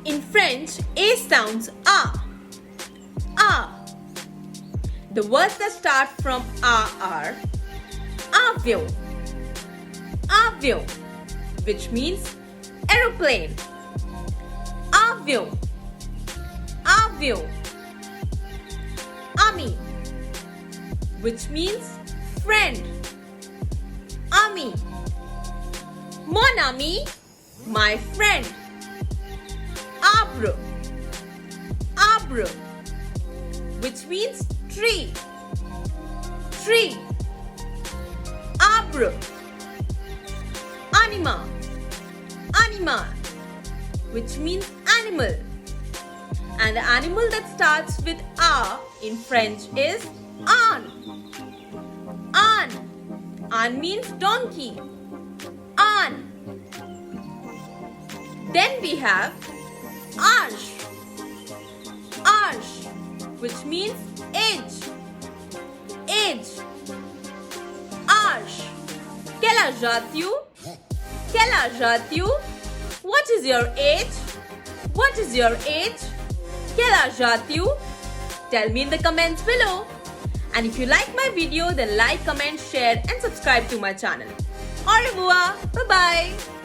In French, A sounds A. A. The words that start from A are Avion, Avion, which means aeroplane. Avion, Avion. Ami, which means friend. Ami. Mon ami, my friend. Arbre, arbre, which means tree. Tree. Arbre. Anima, anima, which means animal. And the animal that starts with A in French is âne. Âne. Âne means donkey. Âne. Then we have arche. Arche, which means age. Age. Arche. Quel âge as-tu? Quel âge as-tu? What is your age? What is your age? Quel âge as-tu? Tell me in the comments below. And if you like my video, then like, comment, share and subscribe to my channel. Au revoir. Bye-bye.